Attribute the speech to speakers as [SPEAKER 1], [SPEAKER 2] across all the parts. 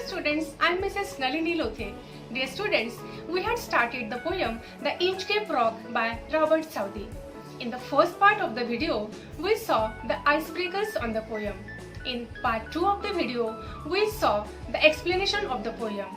[SPEAKER 1] students, I am Mrs. Nalini Lothe. Dear students, we had started the poem The Inchcape Rock by Robert Southey. In the first part of the video, we saw the icebreakers on the poem. In part 2 of the video, we saw the explanation of the poem.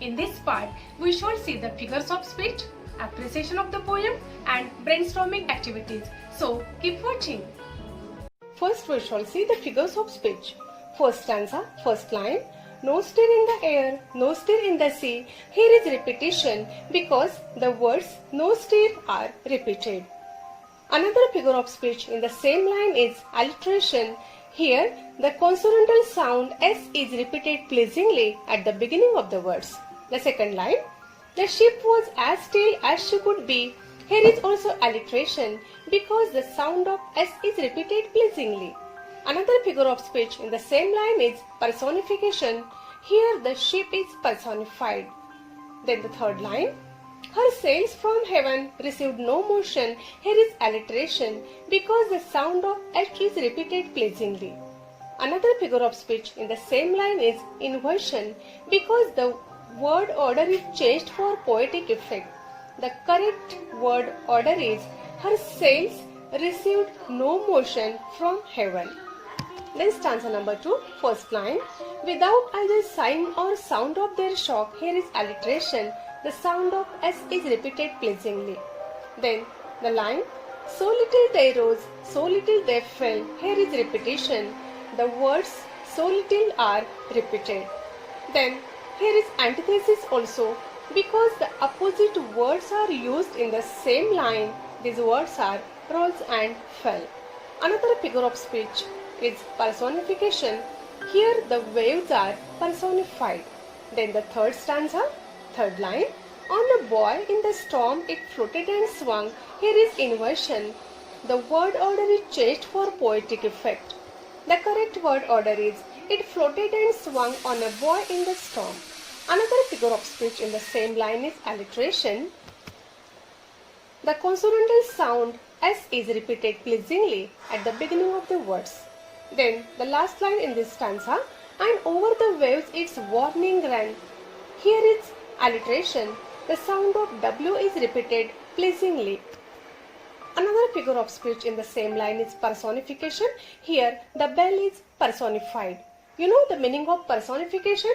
[SPEAKER 1] In this part, we shall see the figures of speech, appreciation of the poem and brainstorming activities. So, keep watching. First, we shall see the figures of speech. First stanza, first line. No stir in the air, no stir in the sea. Here is repetition because the words no stir are repeated. Another figure of speech in the same line is alliteration. Here, the consonantal sound S is repeated pleasingly at the beginning of the words. The second line. The ship was as still as she could be. Here is also alliteration because the sound of S is repeated pleasingly. Another figure of speech in the same line is personification. Here the ship is personified. Then the third line. Her sails from heaven received no motion. Here is alliteration because the sound of H is repeated pleasingly. Another figure of speech in the same line is inversion because the word order is changed for poetic effect. The correct word order is her sails received no motion from heaven. Then stanza number 2, first line. Without either sign or sound of their shock, here is alliteration. The sound of S is repeated pleasingly. Then the line. So little they rose, so little they fell. Here is repetition. The words so little are repeated. Then here is antithesis also because the opposite words are used in the same line. These words are rose and fell. Another figure of speech is personification. Here the waves are personified. Then the third stanza, third line. On a buoy in the storm it floated and swung. Here is inversion. The word order is changed for poetic effect. The correct word order is it floated and swung on a buoy in the storm. Another figure of speech in the same line is alliteration. The consonantal sound S is repeated pleasingly at the beginning of the words. Then the last line in this stanza, and over the waves its warning ran. Here is alliteration. The sound of W is repeated pleasingly. Another figure of speech in the same line is personification. Here the bell is personified. You know the meaning of personification?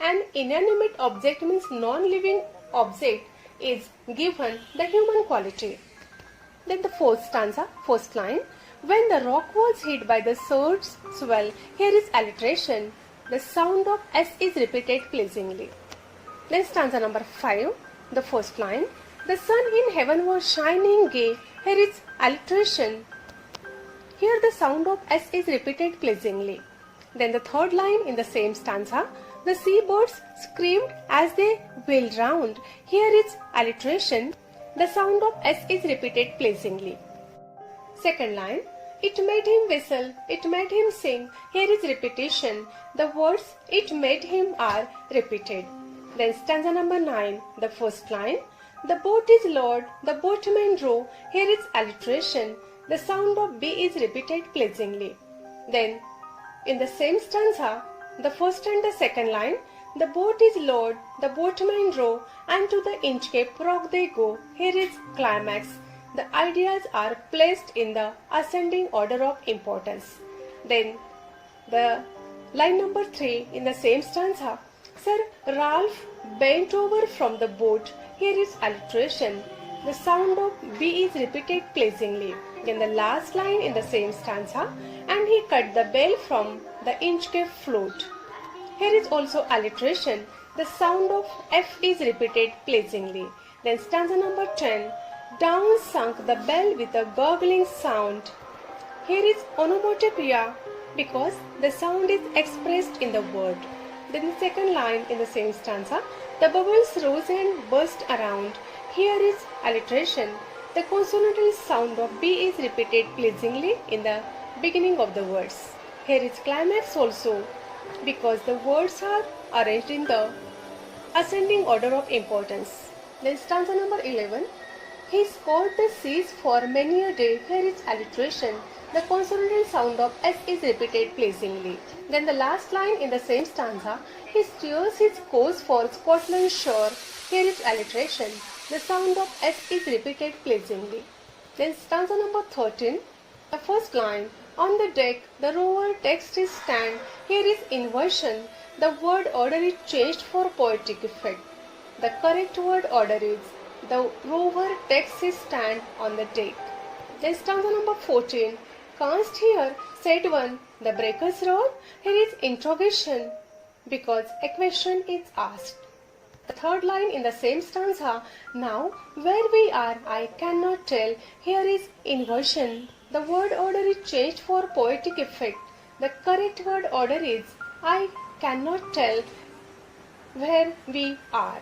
[SPEAKER 1] An inanimate object means non-living object is given the human quality. Then the fourth stanza, first line. When the rock was hit by the surge's swell, here is alliteration. The sound of S is repeated pleasingly. Then stanza number 5, the first line. The sun in heaven was shining gay. Here is alliteration. Here the sound of S is repeated pleasingly. Then the third line in the same stanza. The seabirds screamed as they wheeled round. Here is alliteration. The sound of S is repeated pleasingly. Second line. It made him whistle, it made him sing. Here is repetition. The words it made him are repeated. Then stanza number 9, the first line. The boat is lowered, the boatman row. Here is alliteration. The sound of B is repeated pleasingly. Then in the same stanza, the first and the second line. The boat is lowered, the boatman row, and to the Inchcape Rock they go. Here is climax. The ideas are placed in the ascending order of importance. Then the line number 3 in the same stanza. Sir Ralph bent over from the boat. Here is alliteration. The sound of B is repeated pleasingly. Then the last line in the same stanza. And he cut the bell from the Inchcape float. Here is also alliteration. The sound of F is repeated pleasingly. Then stanza number 10. Down sunk the bell with a gurgling sound. Here is onomatopoeia because the sound is expressed in the word. Then the second line in the same stanza. The bubbles rose and burst around. Here is alliteration. The consonantal sound of B is repeated pleasingly in the beginning of the words. Here is climax also because the words are arranged in the ascending order of importance. Then stanza number 11. He scoured the seas for many a day. Here is alliteration. the consonantal sound of S is repeated pleasingly. Then the last line in the same stanza, he steers his course for Scotland's shore. Here is alliteration. The sound of S is repeated pleasingly. Then stanza number 13, the first line, on the deck the rover takes his stand. Here is inversion. The word order is changed for poetic effect. The correct word order is, the rover takes his stand on the deck. Then stanza number 14, canst hear, said one, the breakers roar. Here is interrogation because a question is asked. The third line in the same stanza, now where we are I cannot tell. Here is inversion. The word order is changed for poetic effect. The correct word order is, I cannot tell where we are.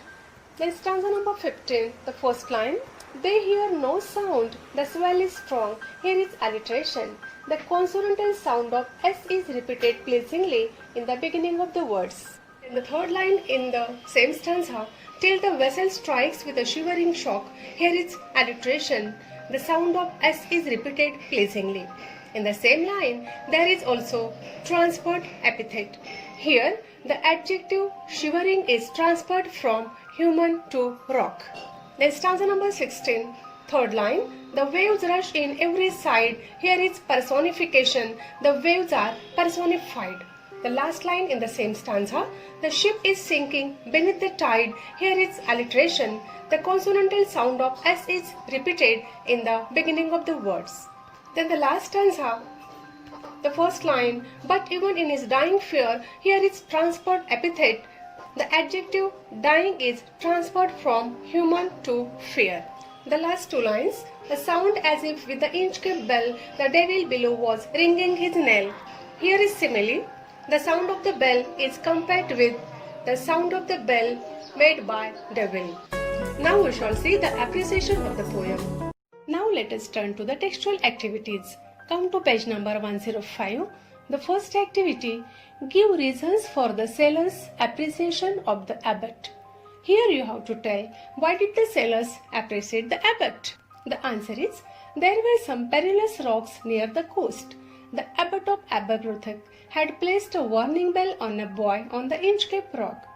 [SPEAKER 1] Then stanza number 15, the first line, they hear no sound, the swell is strong. Here is alliteration. The consonantal sound of S is repeated pleasingly in the beginning of the words. In the third line in the same stanza, till the vessel strikes with a shivering shock. Here is alliteration. The sound of S is repeated pleasingly. In the same line, there is also transferred epithet. Here, the adjective shivering is transferred from human to rock. Then stanza number 16, third line, the waves rush in every side. Here is personification. The waves are personified. The last line in the same stanza, the ship is sinking beneath the tide. Here is alliteration. The consonantal sound of S is repeated in the beginning of the words. Then the last stanza, the first line, but even in his dying fear, here is transferred epithet. The adjective dying is transferred from human to fear. The last two lines, a sound as if with the Inchcape bell, the devil below was ringing his knell. Here is simile. The sound of the bell is compared with the sound of the bell made by devil. Now we shall see the appreciation of the poem. Now let us turn to the textual activities. Come to page number 105. The first activity, give reasons for the sailors' appreciation of the abbot. Here you have to tell, why did the sailors appreciate the abbot? The answer is, there were some perilous rocks near the coast. The abbot of Aberbrothock had placed a warning bell on a buoy on the Inchcape rock.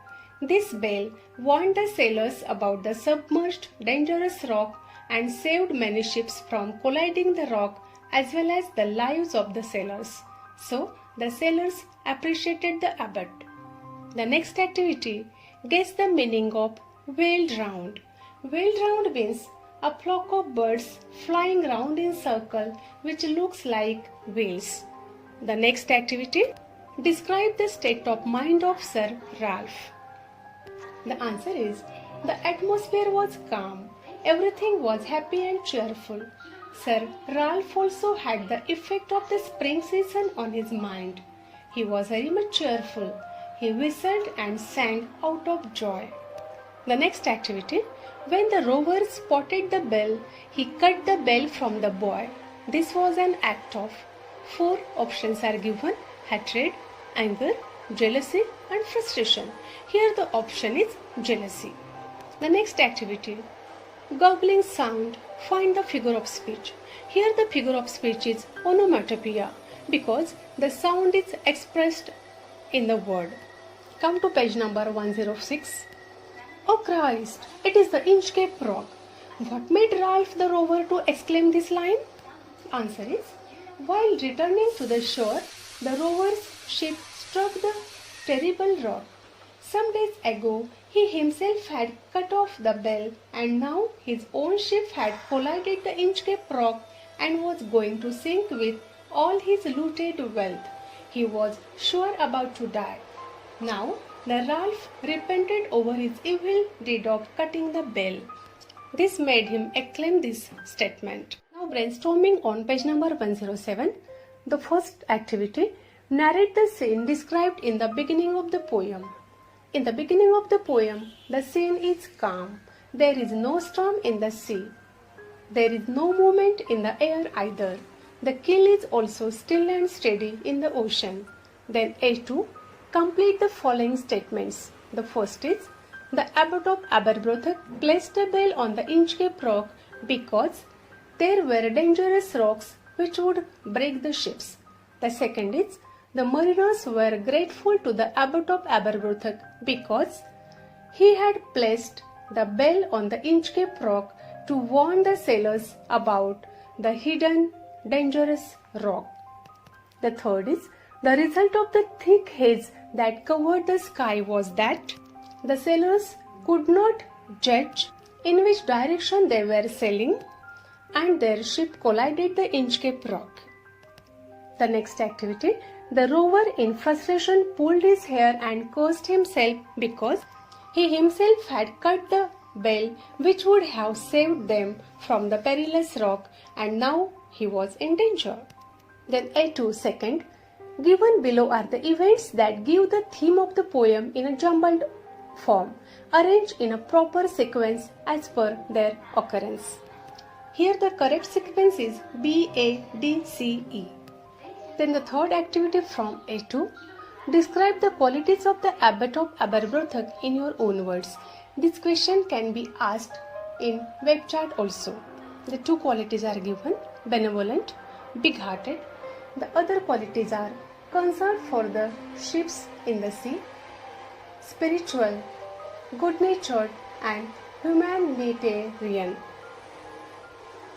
[SPEAKER 1] This bell warned the sailors about the submerged, dangerous rock and saved many ships from colliding the rock as well as the lives of the sailors. So, the sailors appreciated the abbot. The next activity, guess the meaning of wheeled round. Wheeled round means a flock of birds flying round in circle which looks like wheels. The next activity, describe the state of mind of Sir Ralph. The answer is, the atmosphere was calm. Everything was happy and cheerful. Sir Ralph also had the effect of the spring season on his mind. He was very much cheerful. He whistled and sang out of joy. The next activity, when the rover spotted the bell, he cut the bell from the buoy. This was an act of. 4 options are given, hatred, anger, jealousy and frustration. Here the option is jealousy. The next activity, gobbling sound, find the figure of speech. Here the figure of speech is onomatopoeia because the sound is expressed in the word. Come to page number 106. Oh Christ, it is the Inchcape rock. What made Ralph the rover to exclaim this line? Answer is, while returning to the shore, the rover's ship struck the terrible rock. Some days ago, he himself had cut off the bell, and now his own ship had collided the Inchcape rock and was going to sink with all his looted wealth. He was sure about to die. Now, the Ralph repented over his evil deed of cutting the bell. This made him acclaim this statement. Now, brainstorming on page number 107. The first activity, narrate the scene described in the beginning of the poem. In the beginning of the poem, the scene is calm. There is no storm in the sea. There is no movement in the air either. The keel is also still and steady in the ocean. Then A2, complete the following statements. The first is, the abbot of Aberbrothock placed a bell on the Inchcape rock because there were dangerous rocks which would break the ships. The second is the mariners were grateful to the abbot of Aberbrothock because he had placed the bell on the Inchcape Rock to warn the sailors about the hidden dangerous rock. The third is the result of the thick haze that covered the sky was that the sailors could not judge in which direction they were sailing and their ship collided the Inchcape Rock. The next activity, the rover in frustration pulled his hair and cursed himself because he himself had cut the bell which would have saved them from the perilous rock and now he was in danger. Then A2 second, given below are the events that give the theme of the poem in a jumbled form, arranged in a proper sequence as per their occurrence. Here the correct sequence is B, A, D, C, E. Then the third activity from A2, describe the qualities of the abbot of Aberbrothock in your own words. This question can be asked in web chat also. The two qualities are given, benevolent, big-hearted. The other qualities are concern for the ships in the sea, spiritual, good-natured and humanitarian.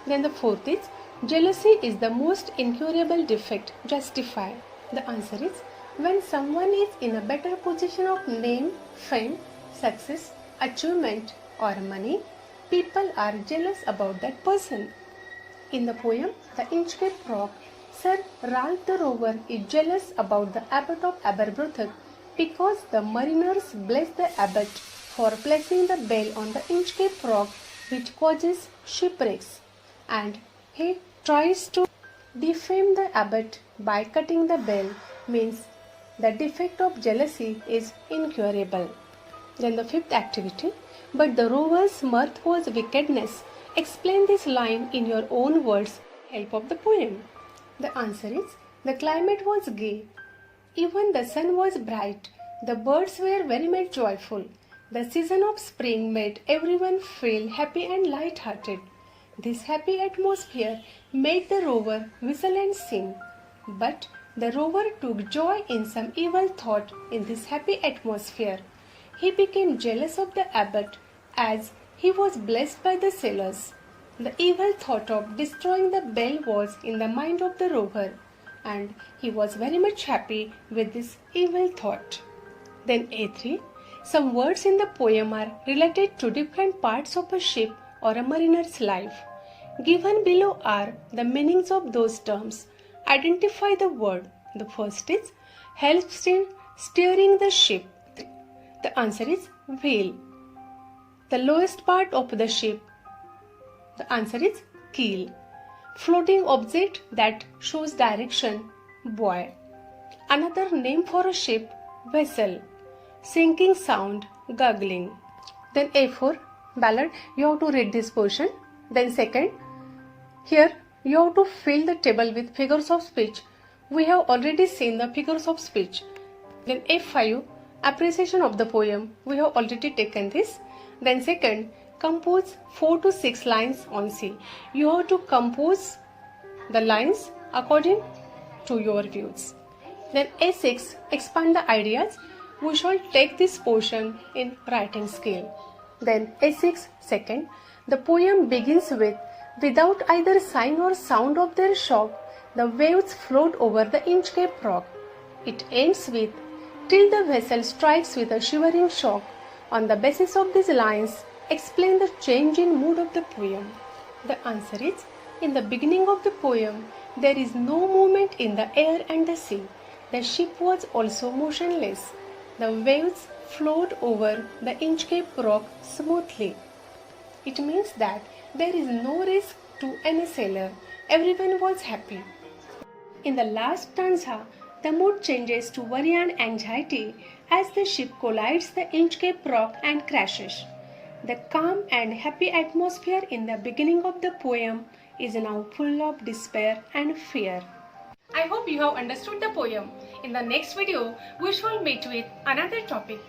[SPEAKER 1] Then the fourth is, jealousy is the most incurable defect. Justify. The answer is, when someone is in a better position of name, fame, success, achievement or money, people are jealous about that person. In the poem, The Inchcape Rock, Sir Ralph the Rover is jealous about the abbot of Aberbrothock because the mariners bless the abbot for placing the bell on the Inchcape Rock which causes shipwrecks, and he tries to defame the abbot by cutting the bell, means the defect of jealousy is incurable. Then the fifth activity, but the rover's mirth was wickedness. Explain this line in your own words, help of the poem. The answer is, the climate was gay, even the sun was bright, the birds were very much joyful. The season of spring made everyone feel happy and light-hearted. This happy atmosphere made the rover whistle and sing. But the rover took joy in some evil thought in this happy atmosphere. He became jealous of the abbot as he was blessed by the sailors. The evil thought of destroying the bell was in the mind of the rover, and he was very much happy with this evil thought. Then A3. Some words in the poem are related to different parts of a ship or a mariner's life. Given below are the meanings of those terms. Identify the word. The first is helps in steering the ship. The answer is wheel. The lowest part of the ship. The answer is keel. Floating object that shows direction, buoy. Another name for a ship, vessel. Sinking sound, gurgling. Then A4, Ballard, you have to read this portion. Then second, here you have to fill the table with figures of speech. We have already seen the figures of speech. Then F5, appreciation of the poem. We have already taken this. Then second, compose 4 to 6 lines on C. You have to compose the lines according to your views. Then A6, expand the ideas. We shall take this portion in writing skill. Then A6, second, the poem begins with, without either sign or sound of their shock, the waves float over the Inchcape Rock. It ends with, till the vessel strikes with a shivering shock. On the basis of these lines, explain the change in mood of the poem. The answer is, in the beginning of the poem, there is no movement in the air and the sea. The ship was also motionless. The waves flowed over the Inchcape Rock smoothly. It means that there is no risk to any sailor. Everyone was happy. In the last stanza, the mood changes to worry and anxiety as the ship collides the Inchcape Rock and crashes. The calm and happy atmosphere in the beginning of the poem is now full of despair and fear. I hope you have understood the poem. In the next video, we shall meet with another topic.